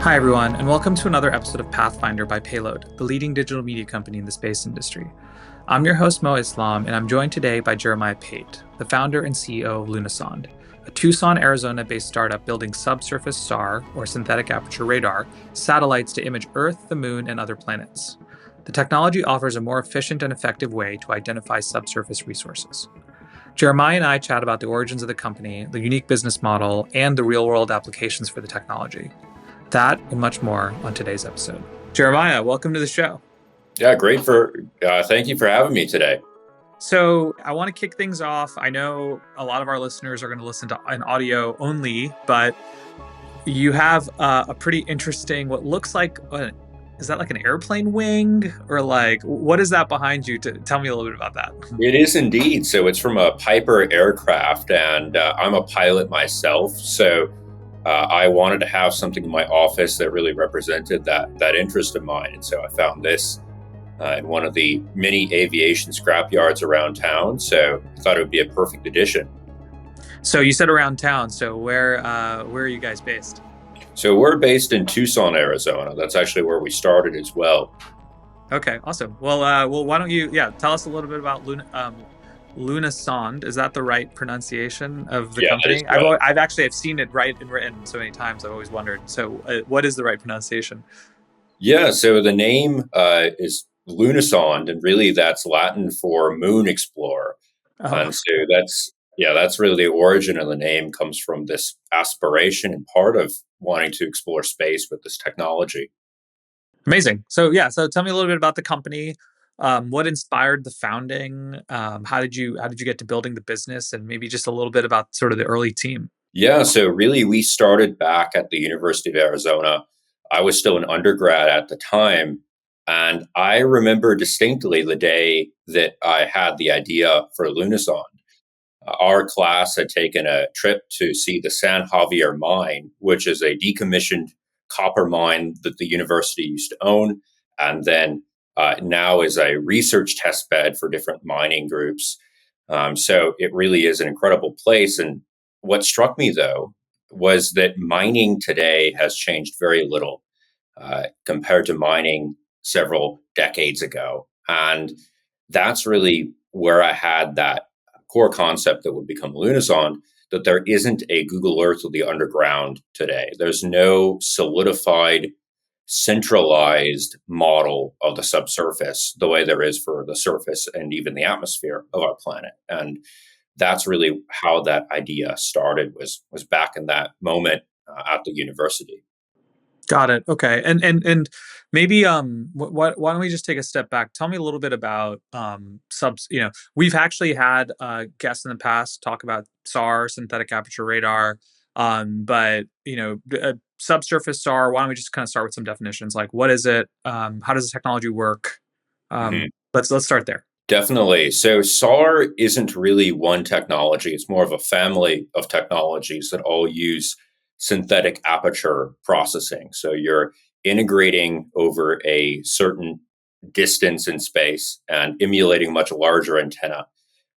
Hi, everyone, and welcome to another episode of Pathfinder by Payload, the leading digital media company in the space industry. I'm your host, Mo Islam, and I'm joined today by Jeremiah Pate, the founder and CEO of Lunasonde, a Tucson, Arizona-based startup building subsurface SAR, or synthetic aperture radar, satellites to image Earth, the Moon, and other planets. The technology offers a more efficient and effective way to identify subsurface resources. Jeremiah and I chat about the origins of the company, the unique business model, and the real-world applications for the technology. That and much more on today's episode. Jeremiah, welcome to the show. Yeah, thank you for having me today. So I want to kick things off. I know a lot of our listeners are going to listen to an audio only, but you have a pretty interesting, what looks like, is that like an airplane wing? Or like, what is that behind you? Tell me a little bit about that. It is indeed. So it's from a Piper aircraft, and I'm a pilot myself. So I wanted to have something in my office that really represented that interest of mine. And so I found this in one of the mini aviation scrapyards around town. So I thought it would be a perfect addition. So you said around town. So where are you guys based? So we're based in Tucson, Arizona. That's actually where we started as well. Okay, awesome. Well, why don't you, tell us a little bit about Lunasonde. Is that the right pronunciation of the company? I've seen it right and written so many times. I've always wondered. So, what is the right pronunciation? Yeah, so the name is Lunasonde, and really that's Latin for moon explorer. Oh, And so that's really the origin of the name, comes from this aspiration and part of wanting to explore space with this technology. amazing. So tell me a little bit about the company. What inspired the founding? How did you get to building the business, and maybe just a little bit about sort of the early team? Yeah, so really we started back at the University of Arizona. I was still an undergrad at the time, and I remember distinctly the day that I had the idea for Lunasonde. Our class had taken a trip to see the San Javier mine, which is a decommissioned copper mine that the university used to own, and then now is a research test bed for different mining groups. So it really is an incredible place. And what struck me, though, was that mining today has changed very little compared to mining several decades ago. And that's really where I had that core concept that would become Lunasonde, that there isn't a Google Earth of the underground today. There's no solidified, centralized model of the subsurface the way there is for the surface and even the atmosphere of our planet. And that's really how that idea started, was back in that moment at the university. Got it. Okay. And maybe why don't we just take a step back? Tell me a little bit about subs. We've actually had guests in the past talk about SAR, synthetic aperture radar. But subsurface SAR. Why don't we just kind of start with some definitions? Like, what is it? How does the technology work? Mhm. Let's start there. Definitely. So SAR isn't really one technology. It's more of a family of technologies that all use synthetic aperture processing. So you're integrating over a certain distance in space and emulating much larger antenna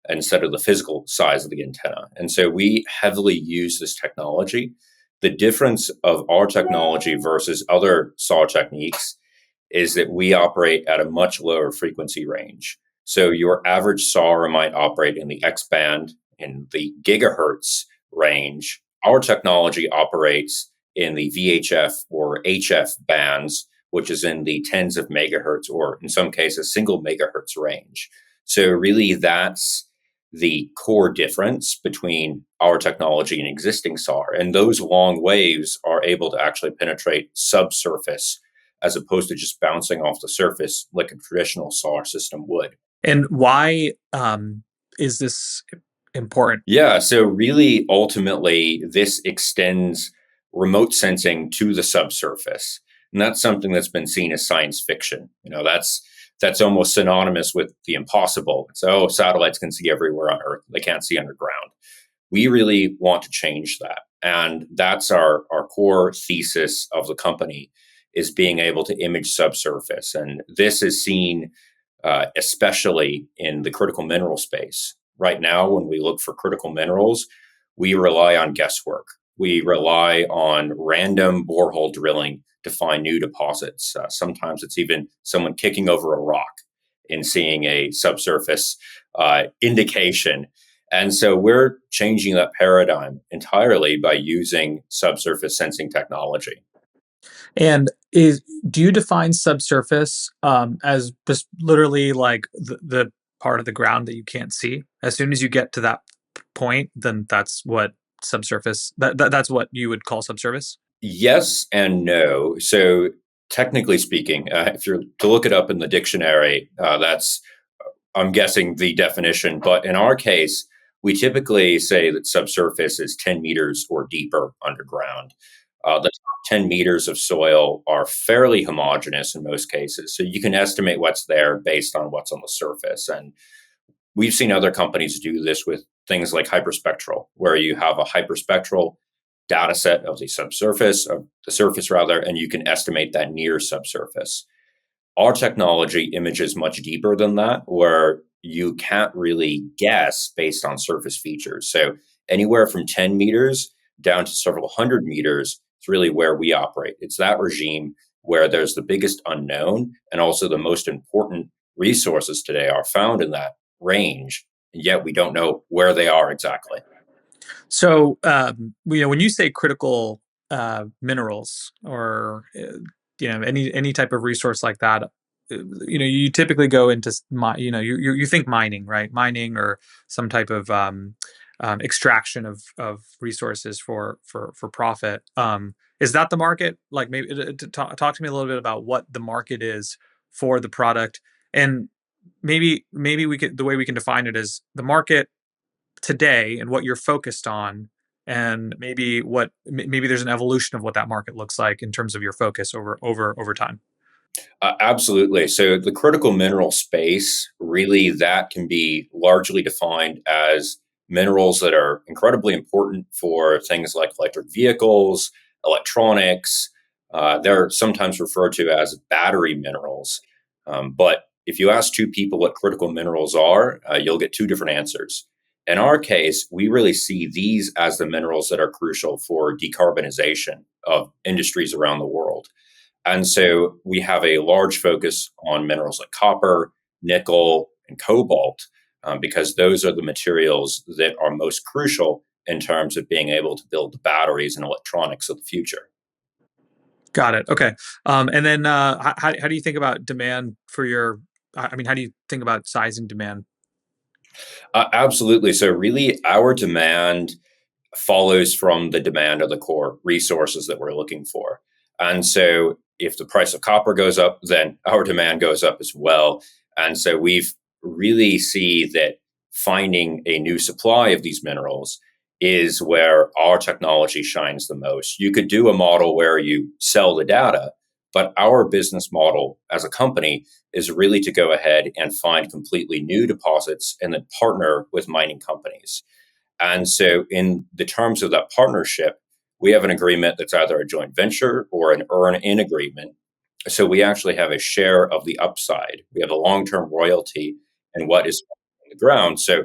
instead of the physical size of the antenna. And so we heavily use this technology. The difference of our technology versus other SAR techniques is that we operate at a much lower frequency range. So your average SAR might operate in the X band, in the gigahertz range. Our technology operates in the VHF or HF bands, which is in the tens of megahertz, or in some cases, single megahertz range. So really that's the core difference between our technology and existing SAR. And those long waves are able to actually penetrate subsurface as opposed to just bouncing off the surface like a traditional SAR system would. And why is this important? Yeah, so really, ultimately, this extends remote sensing to the subsurface, and that's something that's been seen as science fiction. That's almost synonymous with the impossible. So satellites can see everywhere on Earth; they can't see underground. We really want to change that, and that's our core thesis of the company, is being able to image subsurface, and this is seen especially in the critical mineral space. Right now, when we look for critical minerals, we rely on guesswork. We rely on random borehole drilling to find new deposits. Sometimes it's even someone kicking over a rock and seeing a subsurface indication. And so we're changing that paradigm entirely by using subsurface sensing technology. And do you define subsurface as just literally like the part of the ground that you can't see? As soon as you get to that point, then that's what subsurface that's what you would call subsurface. Yes and no. So, technically speaking, if you're to look it up in the dictionary, that's, I'm guessing, the definition. But in our case, we typically say that subsurface is 10 meters or deeper underground. The top 10 meters of soil are fairly homogeneous in most cases. So you can estimate what's there based on what's on the surface. And we've seen other companies do this with things like hyperspectral, where you have a hyperspectral data set of the surface rather, and you can estimate that near subsurface. Our technology images much deeper than that, where you can't really guess based on surface features. So anywhere from 10 meters down to several hundred meters is really where we operate. It's that regime where there's the biggest unknown, and also the most important resources today are found in that range, and yet we don't know where they are exactly. So, when you say critical minerals or any type of resource like that, you typically go into you think mining, right? Mining or some type of extraction of resources for profit. Is that the market? Like maybe talk to me a little bit about what the market is for the product, and maybe we could the way we can define it is the market today and what you're focused on, and maybe there's an evolution of what that market looks like in terms of your focus over time. Absolutely. So the critical mineral space, really, that can be largely defined as minerals that are incredibly important for things like electric vehicles, electronics. They're sometimes referred to as battery minerals. But if you ask two people what critical minerals are, you'll get two different answers. In our case, we really see these as the minerals that are crucial for decarbonization of industries around the world. And so we have a large focus on minerals like copper, nickel, and cobalt, because those are the materials that are most crucial in terms of being able to build the batteries and electronics of the future. Got it. Okay. And then how do you think about demand for your? I mean, how do you think about sizing demand? Absolutely. So, really, our demand follows from the demand of the core resources that we're looking for. And so if the price of copper goes up, then our demand goes up as well. And so we've really see that finding a new supply of these minerals is where our technology shines the most. You could do a model where you sell the data, but our business model as a company is really to go ahead and find completely new deposits and then partner with mining companies. And so, in the terms of that partnership, we have an agreement that's either a joint venture or an earn in agreement. So, we actually have a share of the upside. We have a long term royalty in what is on the ground. So,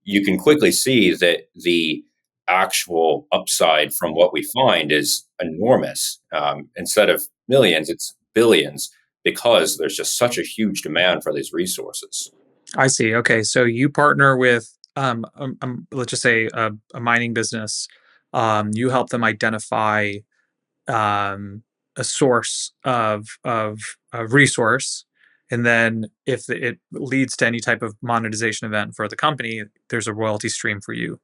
you can quickly see that the actual upside from what we find is enormous. Instead of millions, it's billions because there's just such a huge demand for these resources. I see. Okay, so you partner with let's just say a mining business. You help them identify a source of a resource, and then if it leads to any type of monetization event for the company, there's a royalty stream for you.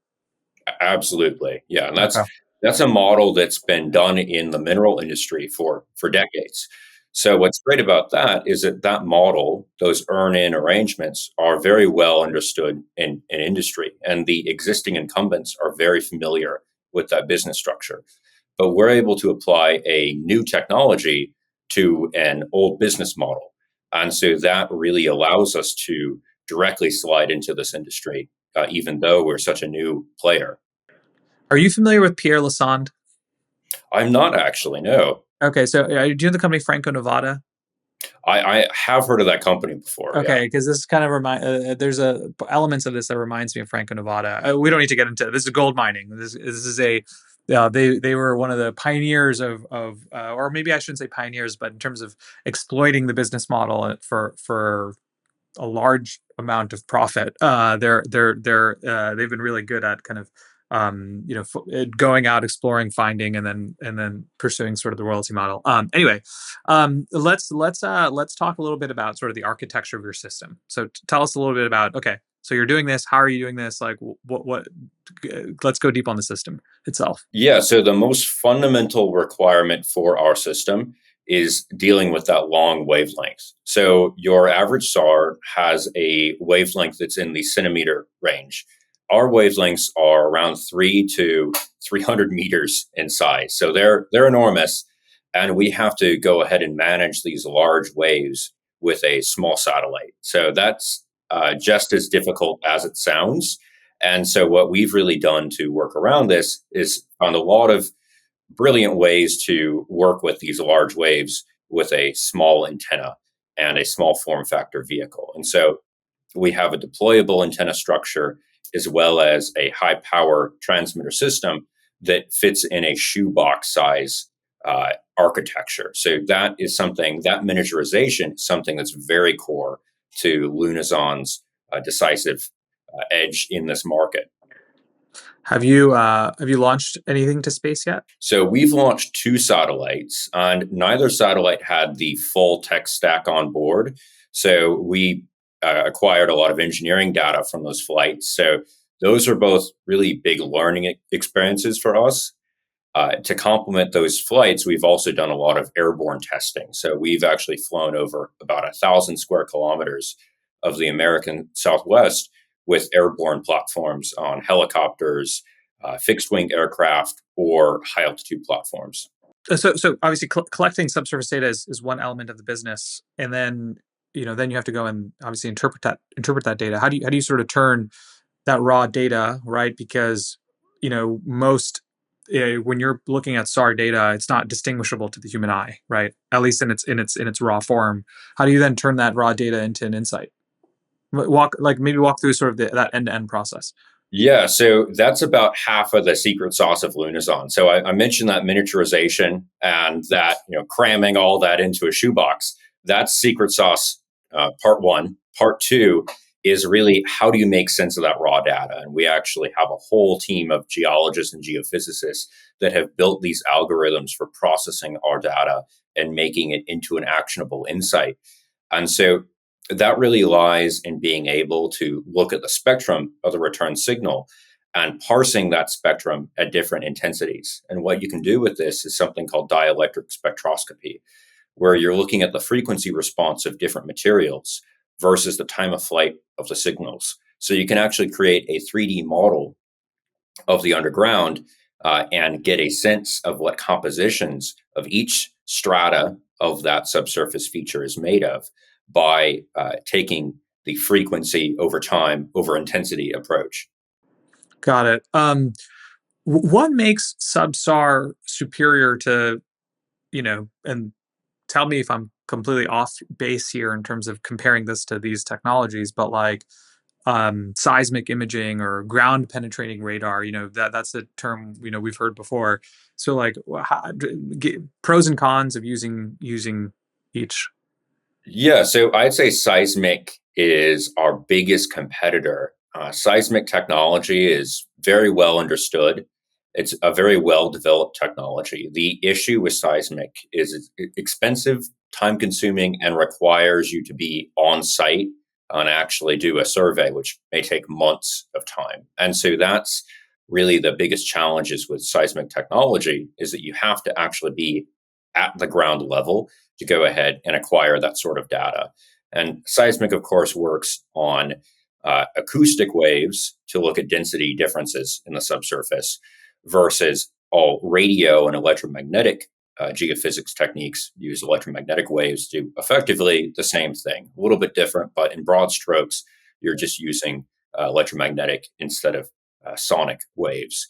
Absolutely. Yeah. And Okay. that's a model that's been done in the mineral industry for decades. So what's great about that is that that model, those earn-in arrangements, are very well understood in industry, and the existing incumbents are very familiar with that business structure. But we're able to apply a new technology to an old business model. And so that really allows us to directly slide into this industry, even though we're such a new player. Are you familiar with Pierre Lassonde? I'm not actually, no. Okay, so do you know the company Franco Nevada? I have heard of that company before, yeah. Okay, because this kind of there's elements of this that reminds me of Franco Nevada. We don't need to get into it. This is gold mining. This is a they were one of the pioneers of or maybe I shouldn't say pioneers, but in terms of exploiting the business model for a large amount of profit. They've been really good at kind of going out, exploring, finding, and then pursuing sort of the royalty model. Anyway, let's talk a little bit about sort of the architecture of your system. So tell us a little bit about, okay, so you're doing this. How are you doing this? Like what? Let's go deep on the system itself. Yeah, so the most fundamental requirement for our system is dealing with that long wavelength. So your average SAR has a wavelength that's in the centimeter range. Our wavelengths are around 3 to 300 meters in size. So they're enormous. And we have to go ahead and manage these large waves with a small satellite. So that's just as difficult as it sounds. And so, what we've really done to work around this is found a lot of brilliant ways to work with these large waves with a small antenna and a small form factor vehicle. And so, we have a deployable antenna structure as well as a high power transmitter system that fits in a shoebox size architecture. So, that miniaturization is something that's very core to Lunasonde's decisive edge in this market. Have you launched anything to space yet? So we've launched 2 satellites, and neither satellite had the full tech stack on board. So we acquired a lot of engineering data from those flights. So those are both really big learning experiences for us. To complement those flights, we've also done a lot of airborne testing. So we've actually flown over about 1,000 square kilometers of the American Southwest with airborne platforms on helicopters, fixed wing aircraft, or high altitude platforms. So obviously collecting subsurface data is one element of the business, and then you have to go and obviously interpret that data. How do you sort of turn that raw data, right? Because most when you're looking at SAR data, it's not distinguishable to the human eye, right? At least in its raw form. How do you then turn that raw data into an insight? Maybe walk through sort of that end to end process. Yeah, so that's about half of the secret sauce of Lunasonde. So I mentioned that miniaturization and that cramming all that into a shoebox. That's secret sauce part one. Part two is really how do you make sense of that raw data? And we actually have a whole team of geologists and geophysicists that have built these algorithms for processing our data and making it into an actionable insight. And so that really lies in being able to look at the spectrum of the return signal and parsing that spectrum at different intensities. And what you can do with this is something called dielectric spectroscopy, where you're looking at the frequency response of different materials versus the time of flight of the signals. So you can actually create a 3D model of the underground and get a sense of what compositions of each strata of that subsurface feature is made of by taking the frequency over time over intensity approach. Got it. What makes SubSAR superior to, and tell me if I'm completely off base here in terms of comparing this to these technologies, but like seismic imaging or ground penetrating radar, that's a term we've heard before. So like pros and cons of using each. Yeah, so I'd say seismic is our biggest competitor. Seismic technology is very well understood. It's a very well developed technology. The issue with seismic is it's expensive, time consuming, and requires you to be on site and actually do a survey, which may take months of time. And so that's really the biggest challenges with seismic technology is that you have to actually be at the ground level to go ahead and acquire that sort of data. And seismic, of course, works on acoustic waves to look at density differences in the subsurface versus all radio and electromagnetic geophysics techniques use electromagnetic waves to do effectively the same thing. A little bit different, but in broad strokes, you're just using electromagnetic instead of sonic waves.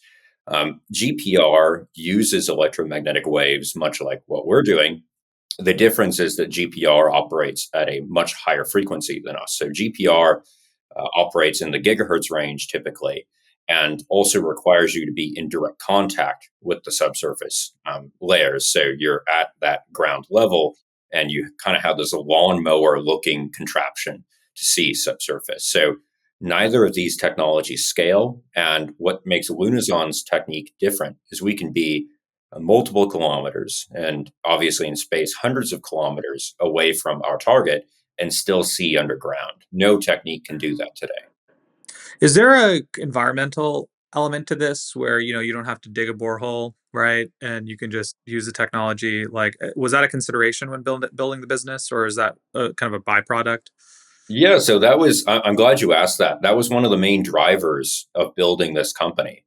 GPR uses electromagnetic waves, much like what we're doing. The difference is that GPR operates at a much higher frequency than us. So GPR operates in the gigahertz range typically, and also requires you to be in direct contact with the subsurface layers. So you're at that ground level and you kind of have this lawnmower looking contraption to see subsurface. So neither of these technologies scale. And what makes Lunasonde's technique different is we can be multiple kilometers and obviously in space, hundreds of kilometers away from our target and still see underground. No technique can do that today. Is there a environmental element to this where, you don't have to dig a borehole, right? And you can just use the technology? Like, was that a consideration when building the business, or is that kind of a byproduct? Yeah, so that was, I'm glad you asked that. That was one of the main drivers of building this company.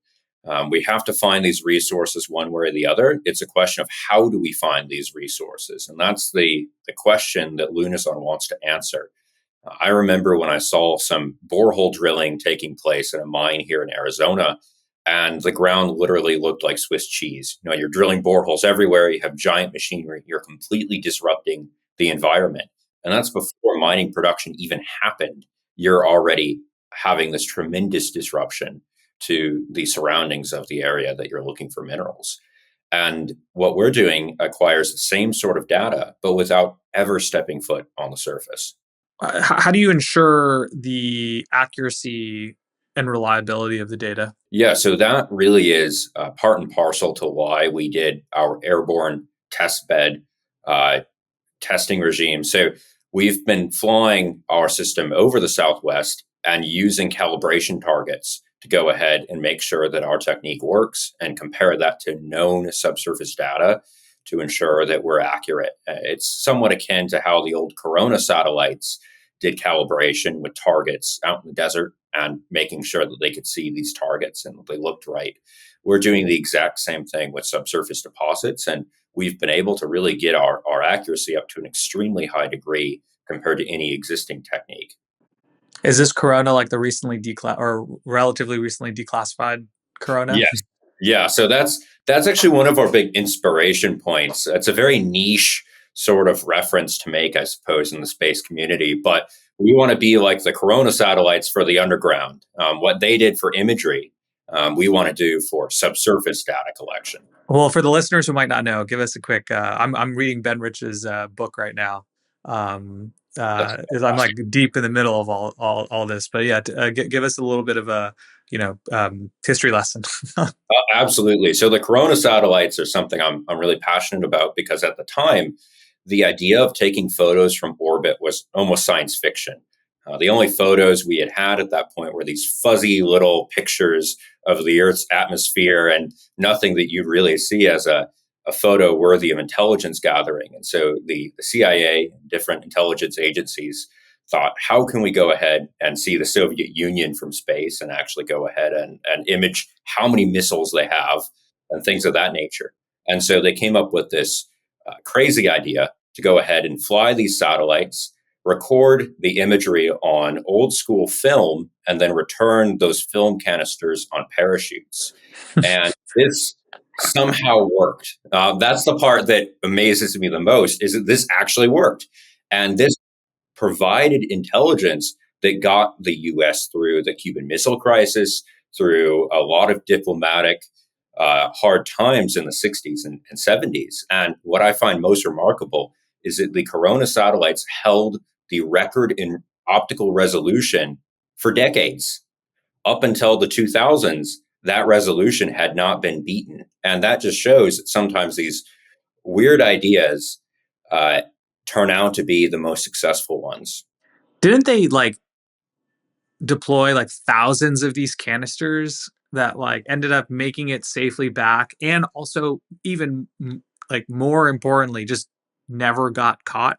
We have to find these resources one way or the other. It's a question of how do we find these resources? And that's the question that Lunasonde wants to answer. I remember when I saw some borehole drilling taking place in a mine here in Arizona, and the ground literally looked like Swiss cheese. You're drilling boreholes everywhere. You have giant machinery. You're completely disrupting the environment. And that's before mining production even happened. You're already having this tremendous disruption to the surroundings of the area that you're looking for minerals. And what we're doing acquires the same sort of data, but without ever stepping foot on the surface. How do you ensure the accuracy and reliability of the data? Yeah, so that really is part and parcel to why we did our airborne test bed uh, testing regime. So we've been flying our system over the Southwest and using calibration targets to go ahead and make sure that our technique works and compare that to known subsurface data to ensure that we're accurate. It's somewhat akin to how the old Corona satellites did calibration with targets out in the desert and making sure that they could see these targets and they looked right. We're doing the exact same thing with subsurface deposits, and we've been able to really get our accuracy up to an extremely high degree compared to any existing technique. Is this Corona like the or relatively recently declassified Corona? Yes. Yeah. So that's actually one of our big inspiration points. It's a very niche sort of reference to make, I suppose, in the space community. But we want to be like the Corona satellites for the underground. What they did for imagery, we want to do for subsurface data collection. Well, for the listeners who might not know, give us a quick. I'm reading Ben Rich's book right now. That's I'm fantastic. like deep in the middle of all this, but yeah, give us a little bit of a history lesson. Absolutely. So the Corona satellites are something I'm really passionate about because at the time, the idea of taking photos from orbit was almost science fiction. The only photos we had at that point were these fuzzy little pictures of the Earth's atmosphere and nothing that you'd really see as a photo worthy of intelligence gathering. And so the CIA, different intelligence agencies, thought, how can we go ahead and see the Soviet Union from space and actually go ahead and image how many missiles they have and things of that nature? And so they came up with this crazy idea to go ahead and fly these satellites, record the imagery on old school film, and then return those film canisters on parachutes. And this somehow worked. That's the part that amazes me the most is that this actually worked. And this provided intelligence that got the US through the Cuban Missile Crisis, through a lot of diplomatic hard times in the 60s and 70s. And what I find most remarkable is that the Corona satellites held the record in optical resolution for decades. Up until the 2000s, that resolution had not been beaten. And that just shows that sometimes these weird ideas uh, turn out to be the most successful ones. Didn't they like deploy like thousands of these canisters that like ended up making it safely back, and also even like more importantly, just never got caught?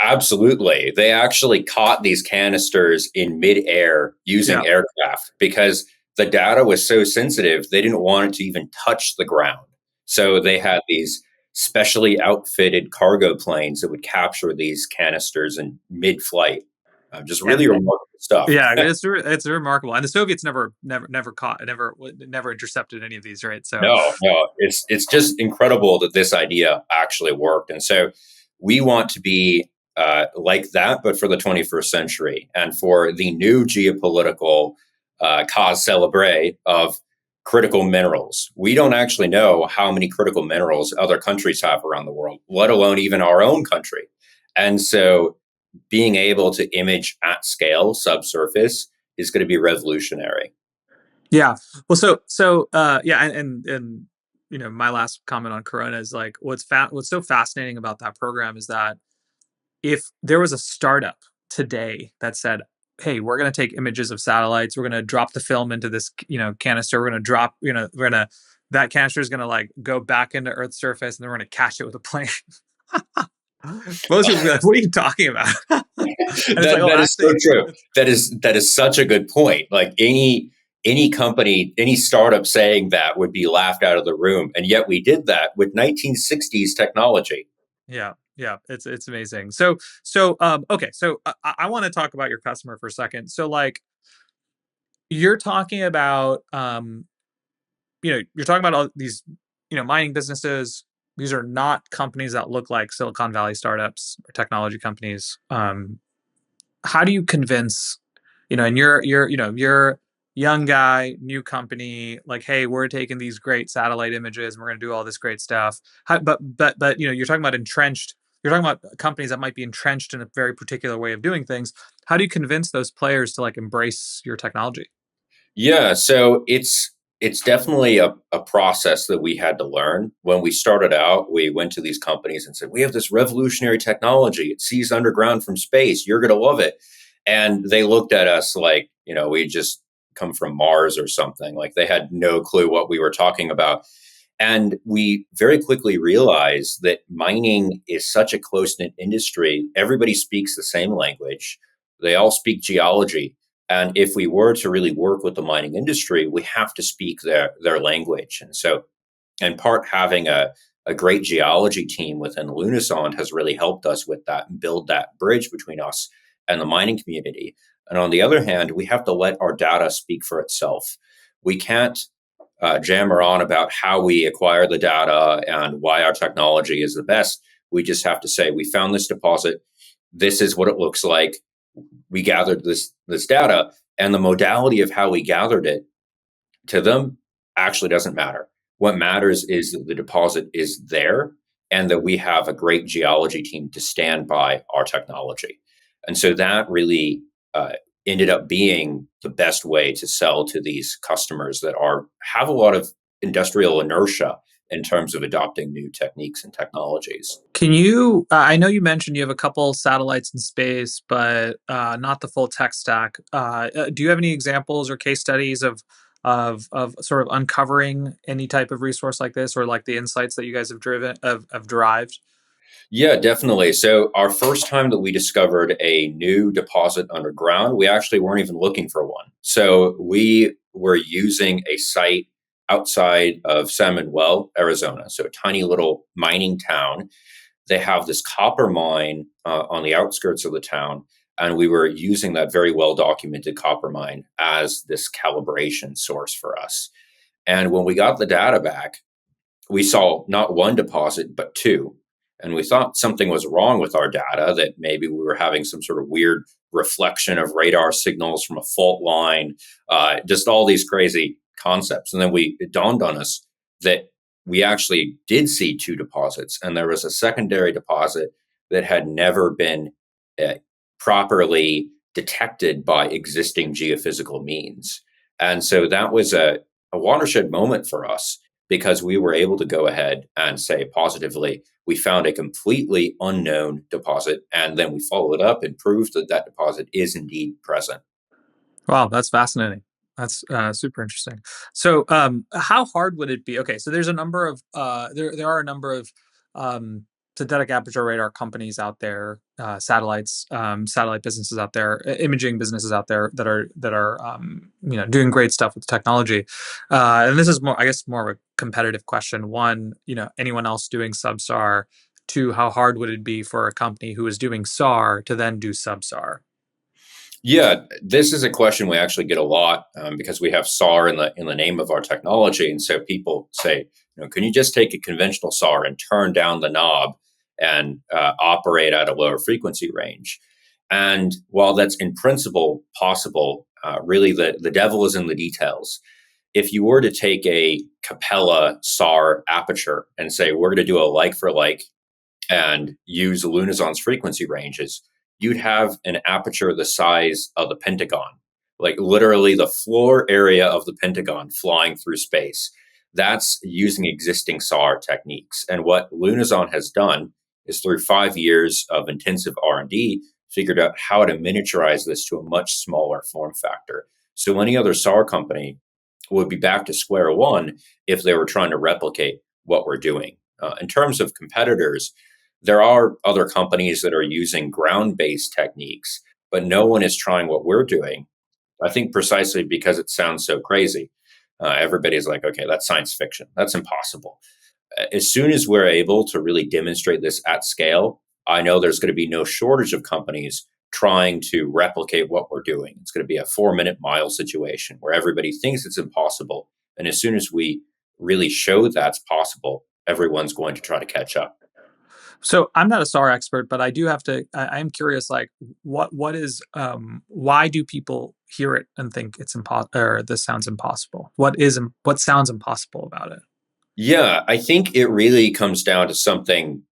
Absolutely. They actually caught these canisters in midair Yeah. using aircraft because the data was so sensitive, they didn't want it to even touch the ground. So they had these specially outfitted cargo planes that would capture these canisters in mid flight. Just really And remarkable stuff. yeah, it's remarkable. And the Soviets never caught, never intercepted any of these, right? So No, it's just incredible that this idea actually worked, and so we want to be like that, but for the 21st century and for the new geopolitical cause celebre of critical minerals. We don't actually know how many critical minerals other countries have around the world, let alone even our own country. And so being able to image at scale subsurface is going to be revolutionary. Yeah. Well, yeah, and my last comment on Corona is like what's so fascinating about that program is that if there was a startup today that said, "Hey, we're going to take images of satellites, we're going to drop the film into this, canister, we're going to drop, we're going to that canister is going to like go back into Earth's surface, and then we're going to catch it with a plane." Most people would be like, "What are you talking about?" And it's like, "Oh, That is so actually, true. That is such a good point. Like any company, any startup saying that would be laughed out of the room, and yet we did that with 1960s technology. yeah, yeah, it's amazing." Okay, so I want to talk about your customer for a second. So, like, you're talking about you're talking about all these, mining businesses. These are not companies that look like Silicon Valley startups or technology companies. How do you convince, and you're young guy, new company, like, hey, we're taking these great satellite images and we're going to do all this great stuff. But you're talking about entrenched. You're talking about companies that might be entrenched in a very particular way of doing things. How do you convince those players to like embrace your technology? Yeah, so it's definitely a process that we had to learn. When we started out, we went to these companies and said, "We have this revolutionary technology. It sees underground from space. You're going to love it." And they looked at us like, we just come from Mars or something. Like they had no clue what we were talking about. And we very quickly realized that mining is such a close knit industry. Everybody speaks the same language, they all speak geology. And if we were to really work with the mining industry, we have to speak their language. And so, in part, having a great geology team within Lunasonde has really helped us with that and build that bridge between us and the mining community. And on the other hand, we have to let our data speak for itself. We can't jammer on about how we acquire the data and why our technology is the best. We just have to say, we found this deposit. This is what it looks like. We gathered this data, and the modality of how we gathered it to them actually doesn't matter. What matters is that the deposit is there and that we have a great geology team to stand by our technology. And so that really ended up being the best way to sell to these customers that have a lot of industrial inertia in terms of adopting new techniques and technologies. Can you? I know you mentioned you have a couple satellites in space, but not the full tech stack. Do you have any examples or case studies of sort of uncovering any type of resource like this, or like the insights that you guys have derived? Yeah, definitely. So, our first time that we discovered a new deposit underground, we actually weren't even looking for one. So, we were using a site outside of San Manuel, Arizona. So, a tiny little mining town. They have this copper mine on the outskirts of the town. And we were using that very well documented copper mine as this calibration source for us. And when we got the data back, we saw not one deposit, but two. And we thought something was wrong with our data, that maybe we were having some sort of weird reflection of radar signals from a fault line, just all these crazy concepts. And then it dawned on us that we actually did see two deposits, and there was a secondary deposit that had never been uh, properly detected by existing geophysical means. And so that was a watershed moment for us, because we were able to go ahead and say positively, we found a completely unknown deposit, and then we followed up and proved that that deposit is indeed present. Wow, that's fascinating. That's super interesting. So, how hard would it be? Okay, so there's a number of there are a number of um, synthetic aperture radar companies out there, satellites, satellite businesses out there, imaging businesses out there that are doing great stuff with technology. And this is more, I guess, more of a competitive question. One, anyone else doing SubSAR? Two, how hard would it be for a company who is doing SAR to then do SubSAR? Yeah, this is a question we actually get a lot, because we have SAR in the name of our technology, and so people say, can you just take a conventional SAR and turn down the knob and operate at a lower frequency range? And while that's in principle possible, Really, the devil is in the details. If you were to take a Capella SAR aperture and say, we're going to do a like for like and use Lunasonde's frequency ranges, you'd have an aperture the size of the Pentagon, like literally the floor area of the Pentagon flying through space. That's using existing SAR techniques. And what Lunasonde has done is through 5 years of intensive R&D, figured out how to miniaturize this to a much smaller form factor. So any other SAR company would be back to square one if they were trying to replicate what we're doing. In terms of competitors, there are other companies that are using ground based techniques, but no one is trying what we're doing. I think precisely because it sounds so crazy. Everybody's like, okay, that's science fiction. That's impossible. As soon as we're able to really demonstrate this at scale, I know there's going to be no shortage of companies trying to replicate what we're doing. It's going to be a 4 minute mile situation where everybody thinks it's impossible. And as soon as we really show that's possible, everyone's going to try to catch up. So I'm not a SAR expert, but I do have to. I'm curious, like, what is why do people hear it and think it's impossible, or this sounds impossible? What sounds impossible about it? Yeah, I think it really comes down to something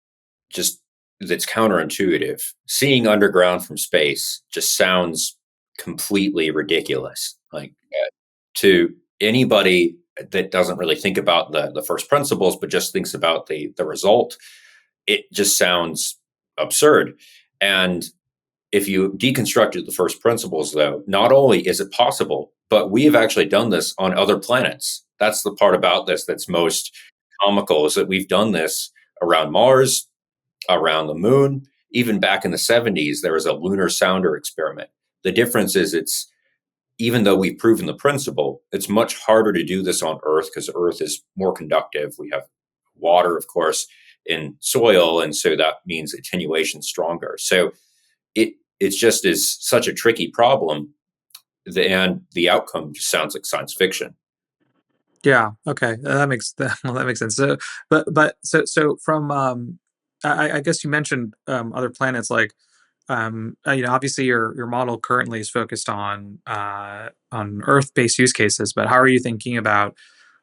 just that's counterintuitive. Seeing underground from space just sounds completely ridiculous. Like to anybody that doesn't really think about the first principles, but just thinks about the result, it just sounds absurd. And if you deconstructed the first principles, though, not only is it possible, but we have actually done this on other planets. That's the part about this that's most comical, is that we've done this around Mars, around the moon. Even back in the 70s, there was a lunar sounder experiment. The difference is it's, even though we've proven the principle, it's much harder to do this on Earth because Earth is more conductive. We have water, of course, in soil, and so that means attenuation stronger. So it's just is such a tricky problem, and the outcome just sounds like science fiction. Yeah. Okay. That makes well, that makes sense. So, so from I guess you mentioned other planets, like obviously your model currently is focused on Earth-based use cases, but how are you thinking about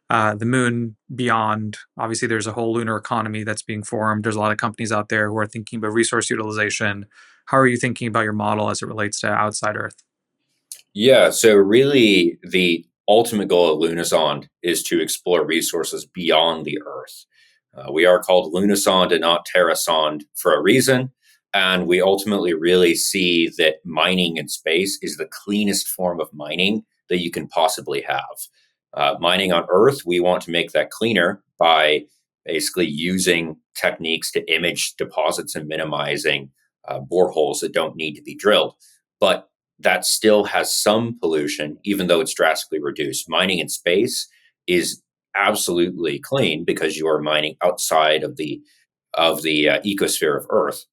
the moon beyond? Obviously, there's a whole lunar economy that's being formed. There's a lot of companies out there who are thinking about resource utilization. How are you thinking about your model as it relates to outside Earth? Yeah, so really the ultimate goal of Lunasonde is to explore resources beyond the Earth. We are called Lunasonde and not Terrasonde for a reason. And we ultimately really see that mining in space is the cleanest form of mining that you can possibly have. Mining on Earth, we want to make that cleaner by basically using techniques to image deposits and minimizing boreholes that don't need to be drilled. But that still has some pollution, even though it's drastically reduced. Mining in space is absolutely clean because you are mining outside of the ecosphere of Earth,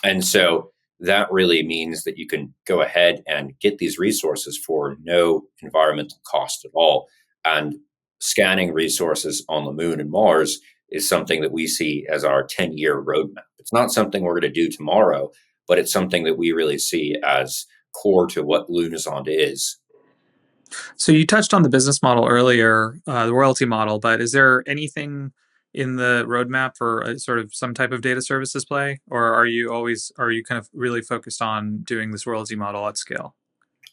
and so that really means that you can go ahead and get these resources for no environmental cost at all. And scanning resources on the moon and Mars is something that we see as our 10-year roadmap. It's not something we're going to do tomorrow, but it's something that we really see as core to what Lunasonde is. So you touched on the business model earlier, the royalty model, but is there anything in the roadmap for sort of some type of data services play, or are you kind of really focused on doing this royalty model at scale?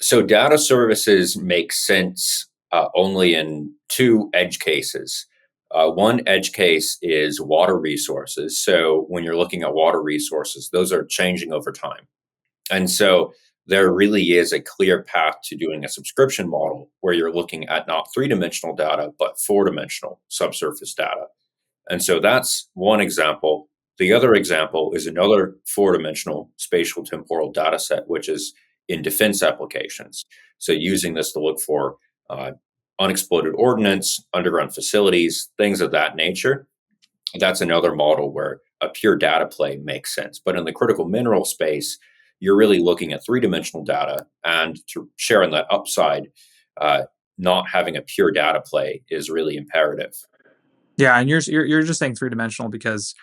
So data services make sense only in two edge cases. One edge case is water resources. So when you're looking at water resources, those are changing over time. And so there really is a clear path to doing a subscription model where you're looking at not three-dimensional data, but four-dimensional subsurface data. And so that's one example. The other example is another four-dimensional spatial temporal data set, which is in defense applications. So using this to look for unexploded ordnance, underground facilities, things of that nature. That's another model where a pure data play makes sense. But in the critical mineral space, you're really looking at three-dimensional data, and to share in that upside, not having a pure data play is really imperative. Yeah, and you're just saying three dimensional because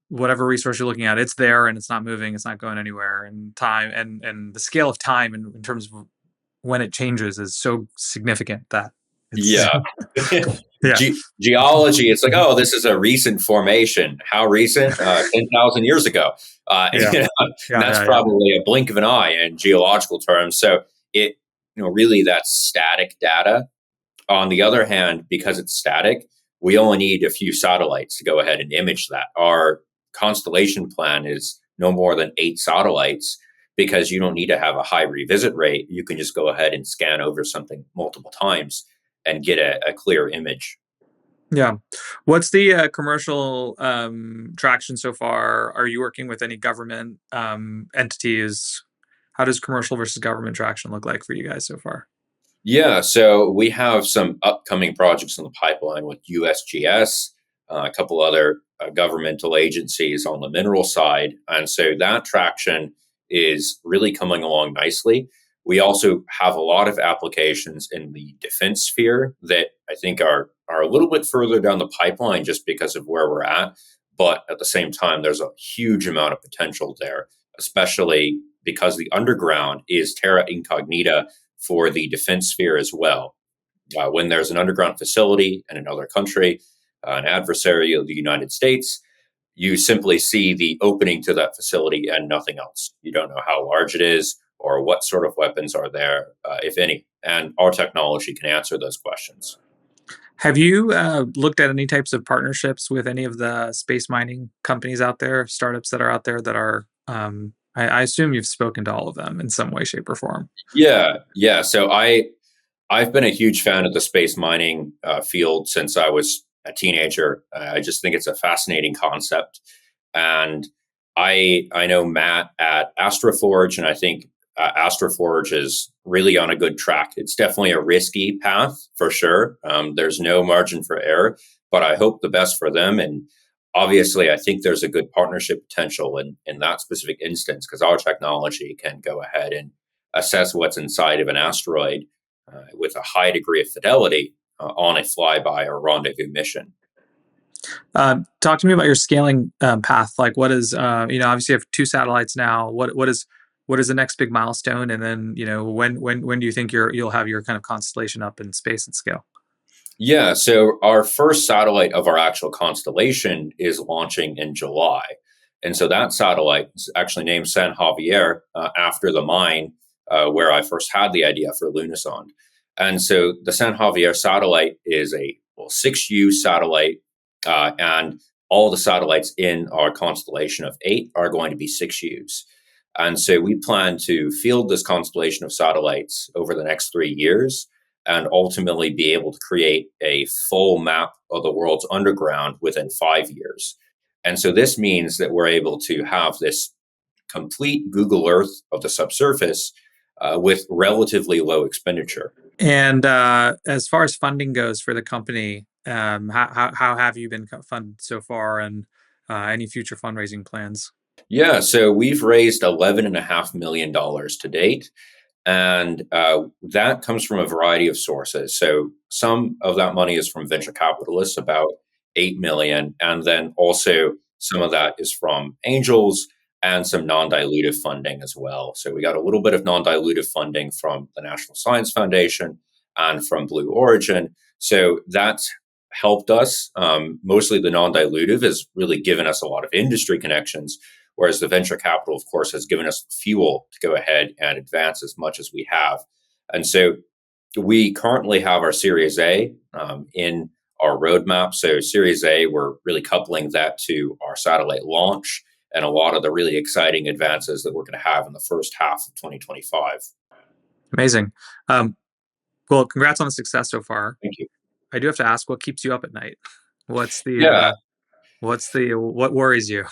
whatever resource you're looking at, it's there and it's not moving, it's not going anywhere, and time and the scale of time in terms of when it changes is so significant that it's Yeah. yeah. Geology, it's like, oh, this is a recent formation. How recent? 10,000 years ago. Yeah. And Yeah. that's Yeah. Yeah. probably a blink of an eye in geological terms. So it, really that's static data. On the other hand, because it's static, we only need a few satellites to go ahead and image that. Our constellation plan is no more than 8 satellites because you don't need to have a high revisit rate. You can just go ahead and scan over something multiple times and get a clear image. Yeah. What's the commercial traction so far? Are you working with any government entities? How does commercial versus government traction look like for you guys so far? Yeah, so we have some upcoming projects in the pipeline with USGS, a couple other governmental agencies on the mineral side. And so that traction is really coming along nicely. We also have a lot of applications in the defense sphere that I think are a little bit further down the pipeline just because of where we're at. But at the same time, there's a huge amount of potential there, especially because the underground is terra incognita for the defense sphere as well. When there's an underground facility in another country, an adversary of the United States, you simply see the opening to that facility and nothing else. You don't know how large it is or what sort of weapons are there, if any. And our technology can answer those questions. Have you looked at any types of partnerships with any of the space mining companies out there, startups that are out there that are? I assume you've spoken to all of them in some way, shape, or form. Yeah, yeah. So I've been a huge fan of the space mining field since I was a teenager. I just think it's a fascinating concept, and I know Matt at Astroforge, and I think Astroforge is really on a good track. It's definitely a risky path for sure. There's no margin for error, but I hope the best for them. And obviously, I think there's a good partnership potential in that specific instance because our technology can go ahead and assess what's inside of an asteroid with a high degree of fidelity on a flyby or rendezvous mission. Talk to me about your scaling path. Like, what is obviously you have two satellites now. What is the next big milestone? And then when do you think you'll have your kind of constellation up in space at scale? Yeah, so our first satellite of our actual constellation is launching in July. And so that satellite is actually named San Javier after the mine where I first had the idea for Lunasonde. And so the San Javier satellite is a 6U satellite, and all the satellites in our constellation of 8 are going to be 6Us. And so we plan to field this constellation of satellites over the next 3 years and ultimately be able to create a full map of the world's underground within 5 years. And so this means that we're able to have this complete Google Earth of the subsurface with relatively low expenditure. And as far as funding goes for the company, how have you been funded so far, and any future fundraising plans? Yeah, so we've raised $11.5 million to date. And that comes from a variety of sources. So some of that money is from venture capitalists, about 8 million. And then also some of that is from angels and some non-dilutive funding as well. So we got a little bit of non-dilutive funding from the National Science Foundation and from Blue Origin. So that's helped us. Mostly the non-dilutive has really given us a lot of industry connections, whereas the venture capital, of course, has given us fuel to go ahead and advance as much as we have. And so we currently have our Series A in our roadmap. So Series A, we're really coupling that to our satellite launch and a lot of the really exciting advances that we're going to have in the first half of 2025. Amazing. Well, congrats on the success so far. Thank you. I do have to ask, what keeps you up at night? What's the Yeah, what worries you?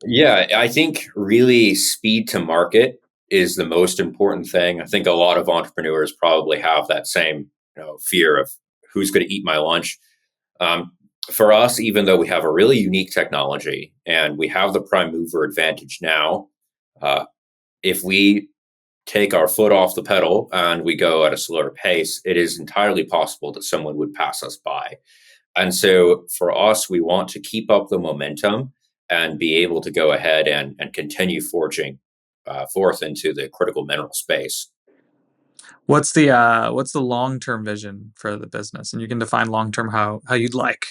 Yeah, I think really speed to market is the most important thing. I think a lot of entrepreneurs probably have that same, fear of who's going to eat my lunch. Um, for us, even though we have a really unique technology and we have the prime mover advantage now, uh, if we take our foot off the pedal and we go at a slower pace, it is entirely possible that someone would pass us by. And so for us, we want to keep up the momentum and be able to go ahead and continue forging forth into the critical mineral space. What's the long-term vision for the business? And you can define long-term how you'd like,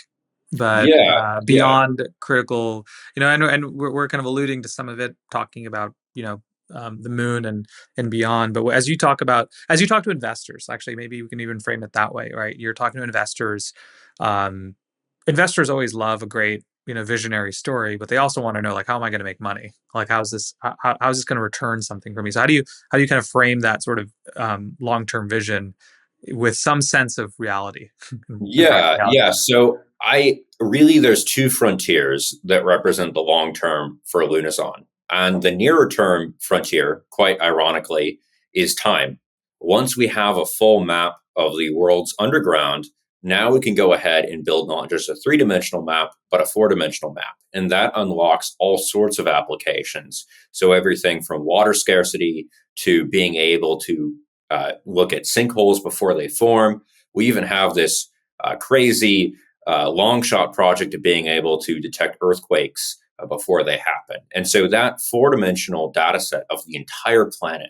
but Yeah, yeah. beyond critical, and we're kind of alluding to some of it, talking about the moon and beyond. But as you talk to investors, actually, maybe we can even frame it that way, right? You're talking to investors. Um, Investors always love a great visionary story, but they also want to know, like, how am I going to make money? Like, how's this going to return something for me? So how do you kind of frame that sort of long-term vision with some sense of reality and Yeah, practicality? yeah. So I really, there's two frontiers that represent the long term for Lunasonde. And the nearer term frontier, quite ironically, is time. Once we have a full map of the world's underground, now we can go ahead and build not just a three-dimensional map, but a four-dimensional map. And that unlocks all sorts of applications. So everything from water scarcity to being able to look at sinkholes before they form. We even have this crazy long shot project of being able to detect earthquakes before they happen. And so that four-dimensional data set of the entire planet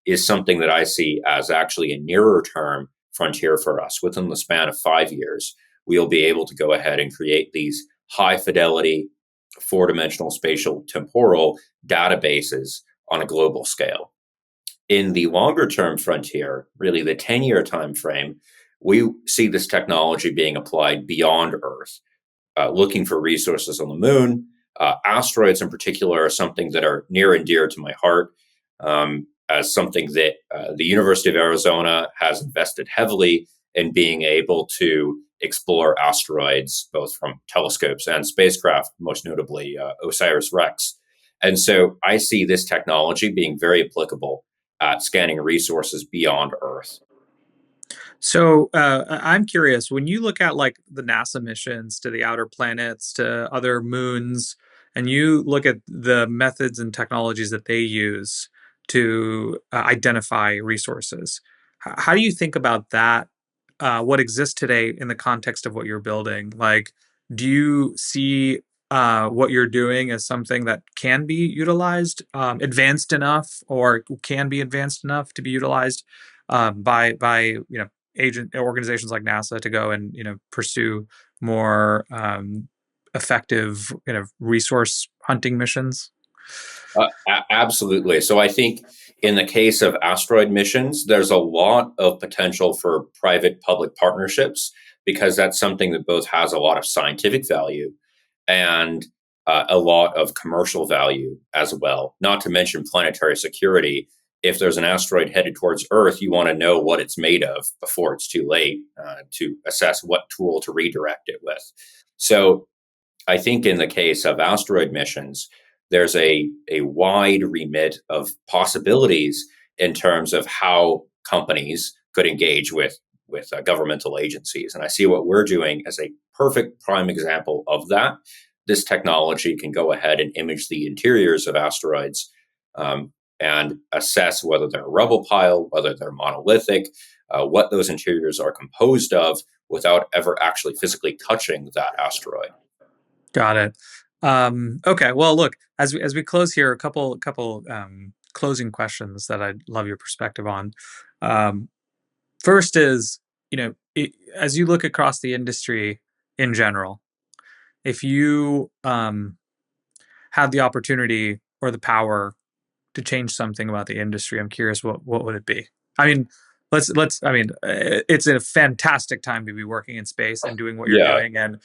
is something that I see as actually a nearer term frontier for us. Within the span of 5 years, we'll be able to go ahead and create these high fidelity four-dimensional spatial temporal databases on a global scale. In the longer term frontier, really the 10-year time frame, we see this technology being applied beyond Earth, looking for resources on the moon. Asteroids, in particular, are something that are near and dear to my heart, as something that the University of Arizona has invested heavily in being able to explore asteroids, both from telescopes and spacecraft, most notably OSIRIS-REx. And so I see this technology being very applicable at scanning resources beyond Earth. So I'm curious, when you look at like the NASA missions to the outer planets, to other moons, and you look at the methods and technologies that they use to identify resources, how do you think about that? What exists today in the context of what you're building? Like, do you see what you're doing as something that can be utilized, advanced enough, or can be advanced enough to be utilized by agent organizations like NASA to go and pursue more effective kind of resource hunting missions? Absolutely. So I think in the case of asteroid missions, there's a lot of potential for private public partnerships because that's something that both has a lot of scientific value and a lot of commercial value as well, not to mention planetary security. If there's an asteroid headed towards Earth, you want to know what it's made of before it's too late to assess what tool to redirect it with. So I think in the case of asteroid missions, there's a wide remit of possibilities in terms of how companies could engage with governmental agencies. And I see what we're doing as a perfect prime example of that. This technology can go ahead and image the interiors of asteroids and assess whether they're a rubble pile, whether they're monolithic, what those interiors are composed of without ever actually physically touching that asteroid. Got it. Okay. Well, look, as we close here, a couple closing questions that I'd love your perspective on. Um, First is, as you look across the industry in general, if you had the opportunity or the power to change something about the industry, I'm curious what would it be? I mean, let's. I mean, it's a fantastic time to be working in space and doing what you're Yeah, doing, and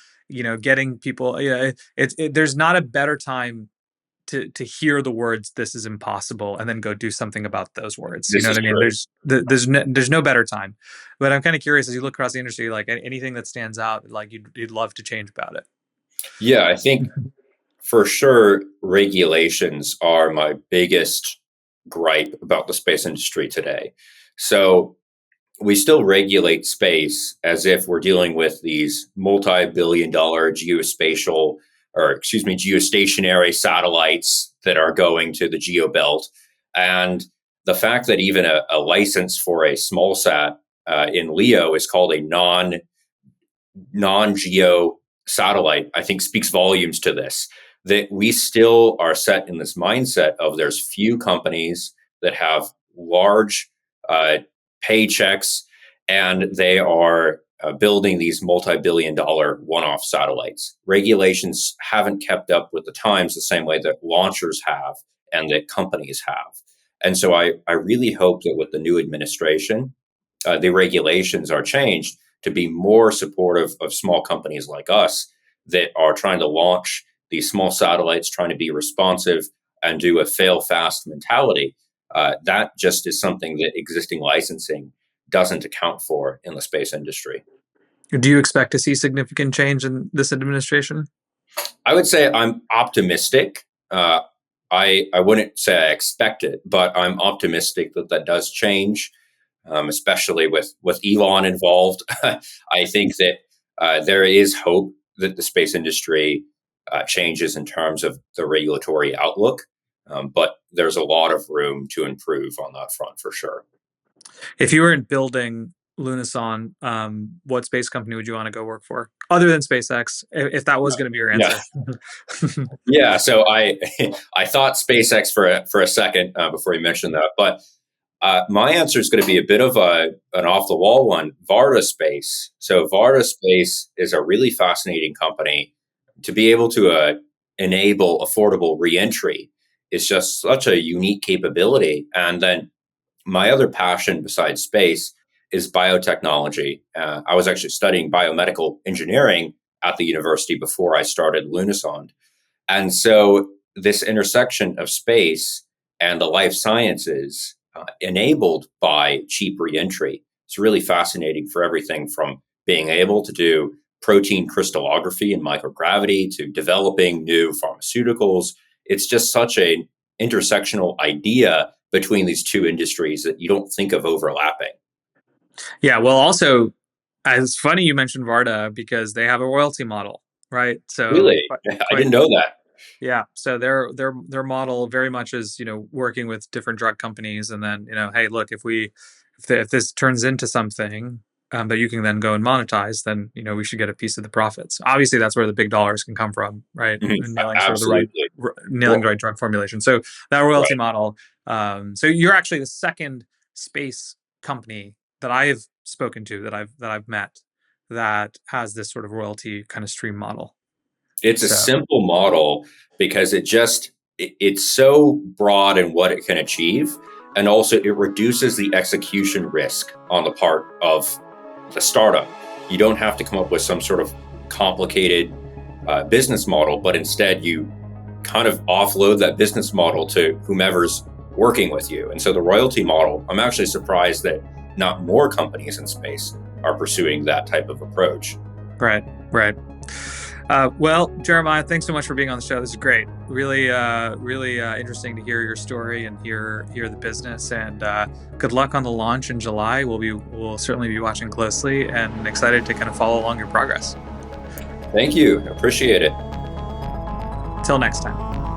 getting people. There's not a better time to hear the words "this is impossible" and then go do something about those words. You this know is what I mean? true. There's no better time. But I'm kind of curious, as you look across the industry, like anything that stands out, like you'd love to change about it. Yeah, I think for sure regulations are my biggest gripe about the space industry today. So we still regulate space as if we're dealing with these multi-billion dollar geospatial or excuse me geostationary satellites that are going to the geobelt, and the fact that even a license for a small sat in LEO is called a non-geo satellite, I think speaks volumes to this. That we still are set in this mindset of there's few companies that have large paychecks, and they are building these multi-billion-dollar one-off satellites. Regulations haven't kept up with the times the same way that launchers have and that companies have. And so I really hope that with the new administration, the regulations are changed to be more supportive of small companies like us that are trying to launch these small satellites, trying to be responsive and do a fail fast mentality. That just is something that existing licensing doesn't account for in the space industry. Do you expect to see significant change in this administration? I would say I'm optimistic. I wouldn't say I expect it, but I'm optimistic that that does change, especially with Elon involved. I think that there is hope that the space industry changes in terms of the regulatory outlook, but there's a lot of room to improve on that front for sure. If you weren't building Lunasonde, what space company would you want to go work for, other than SpaceX, if that was going to be your answer? Yeah. Yeah. So I I thought SpaceX for a second before you mentioned that, but my answer is going to be a bit of an off the wall one. Varda Space. So Varda Space is a really fascinating company. To be able to enable affordable reentry is just such a unique capability. And then my other passion besides space is biotechnology. I was actually studying biomedical engineering at the university before I started Lunasonde. And so this intersection of space and the life sciences enabled by cheap reentry is really fascinating for everything from being able to do protein crystallography and microgravity to developing new pharmaceuticals. It's just such an intersectional idea between these two industries that you don't think of overlapping. Yeah, well, also, it's funny you mentioned Varda because they have a royalty model, right? So Really? I didn't know that. yeah, so their model very much is, working with different drug companies, and then, hey, look, if this turns into something that you can then go and monetize, then we should get a piece of the profits. Obviously, that's where the big dollars can come from, right? Mhm. And nailing sort of Absolutely. nailing the right drug formulation. So that royalty Right. model. So you're actually the second space company that I've spoken to, that I've met, that has this sort of royalty kind of stream model. It's a So simple model because it's so broad in what it can achieve, and also it reduces the execution risk on the part of the startup. You don't have to come up with some sort of complicated business model, but instead you kind of offload that business model to whomever's working with you. And so the royalty model, I'm actually surprised that not more companies in space are pursuing that type of approach. right, right. Well, Jeremiah, thanks so much for being on the show. This is great. Really, really interesting to hear your story and hear the business. And good luck on the launch in July. We'll certainly be watching closely and excited to kind of follow along your progress. Thank you. Appreciate it. Till next time.